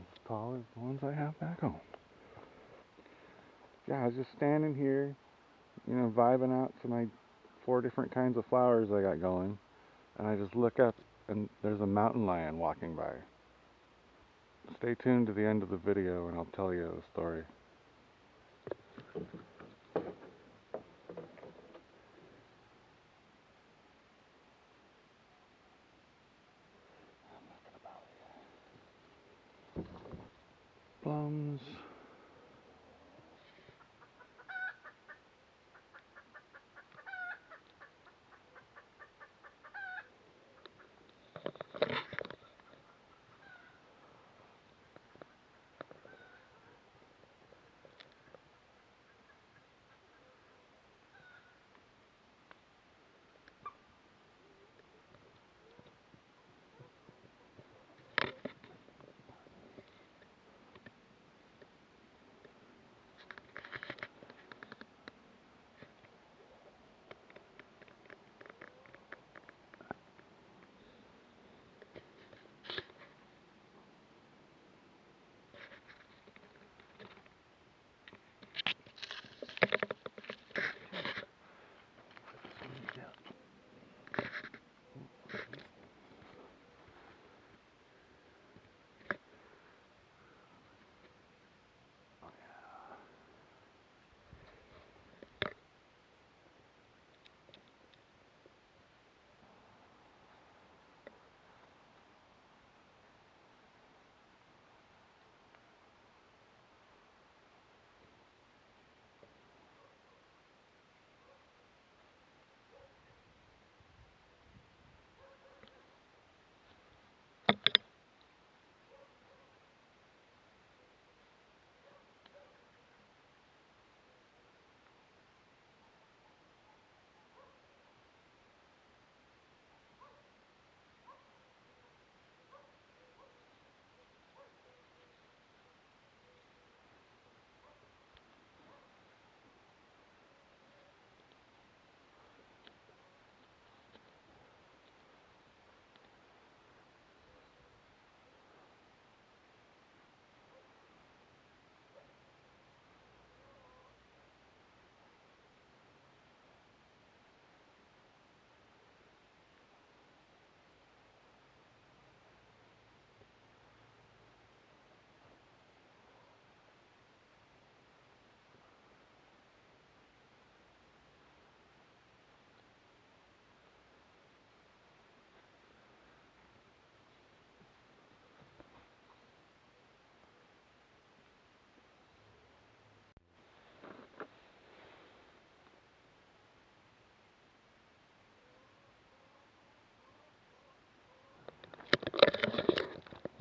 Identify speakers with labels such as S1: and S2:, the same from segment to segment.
S1: as tall as the ones I have back home. Yeah, I was just standing here, vibing out to my 4 different kinds of flowers I got going, and I just look up and there's a mountain lion walking by. Stay tuned to the end of the video and I'll tell you the story. Plums.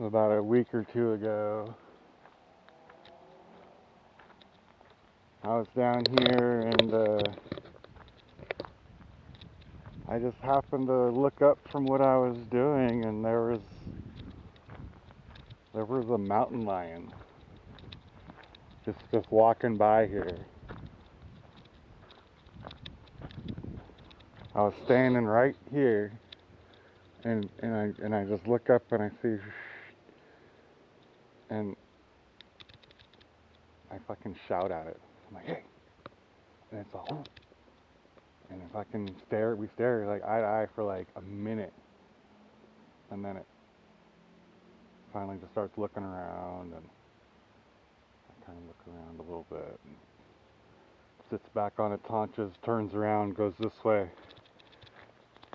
S1: About a week or two ago, I was down here and I just happened to look up from what I was doing, and there was a mountain lion just walking by here. I was standing right here, and I just look up and I see, and I fucking shout at it. I'm like, hey, and it's all, and if I can stare, we stare like eye to eye for like a minute, and then it finally just starts looking around, and I kind of look around a little bit, and sits back on its haunches, turns around, goes this way,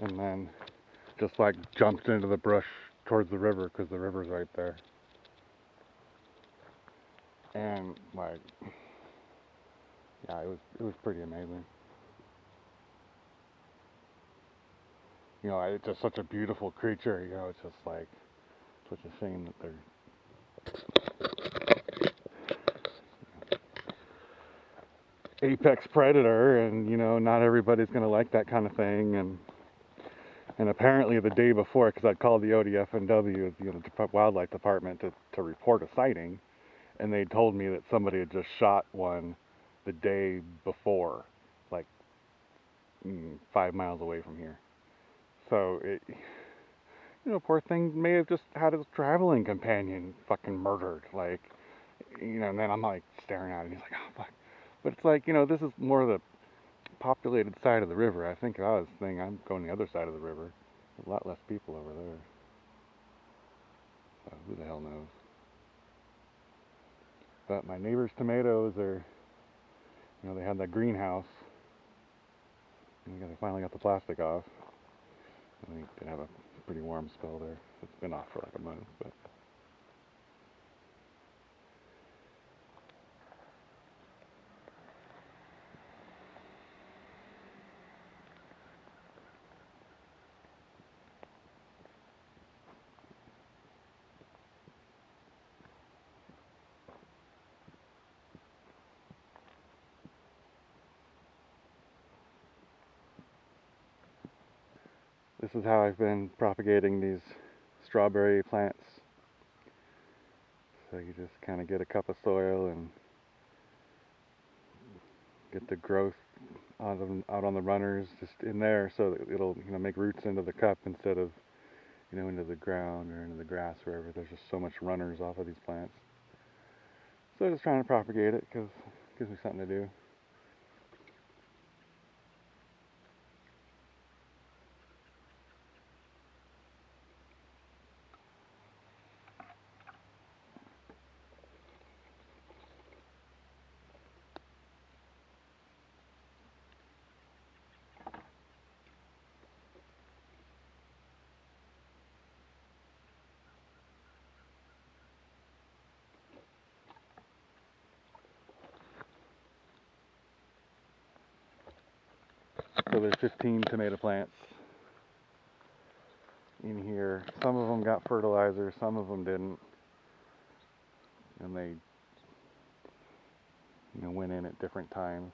S1: and then just like jumps into the brush towards the river because the river's right there. And like, yeah, it was pretty amazing. It's just such a beautiful creature. It's just like such a shame that they're apex predator, and not everybody's gonna like that kind of thing. And apparently the day before, because I'd called the ODFNW, the wildlife department, to report a sighting, and they told me that somebody had just shot one the day before, like 5 miles away from here. So You know, poor thing may have just had his traveling companion fucking murdered. Like, you know, and then I'm like staring at it, and he's like, oh fuck. But it's like, you know, this is more of the populated side of the river. I think if I was thinking I'm going the other side of the river. A lot less people over there. So who the hell knows? But my neighbor's tomatoes are, you know, they had that greenhouse. And they finally got the plastic off. And they did have a pretty warm spell there. It's been off for like a month, but. This is how I've been propagating these strawberry plants. So you just kind of get a cup of soil and get the growth out on the runners just in there, so that it'll, you know, make roots into the cup instead of, you know, into the ground or into the grass, wherever. There's just so much runners off of these plants. So just trying to propagate it because it gives me something to do. So there's 15 tomato plants in here. Some of them got fertilizer, some of them didn't, and they, you know, went in at different times.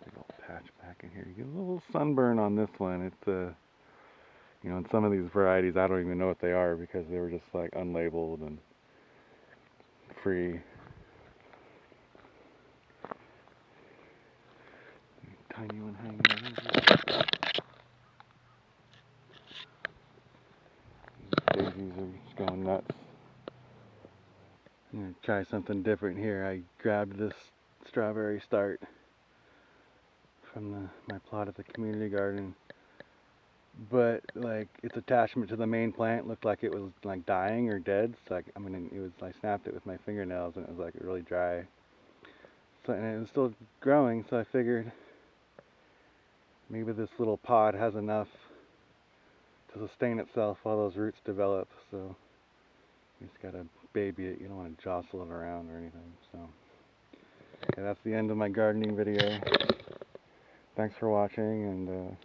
S1: Big old patch back in here. You get a little sunburn on this one. It's you know, in some of these varieties, I don't even know what they are because they were just like unlabeled and free. Tiny one hanging over. Daisies are just going nuts. I'm gonna try something different here. I grabbed this strawberry start from my plot at the community garden, but like its attachment to the main plant looked like it was like dying or dead. So I snapped it with my fingernails and it was like really dry. So, and it was still growing, so I figured maybe this little pod has enough to sustain itself while those roots develop. So you just gotta baby it. You don't want to jostle it around or anything. So yeah, that's the end of my gardening video. Thanks for watching, and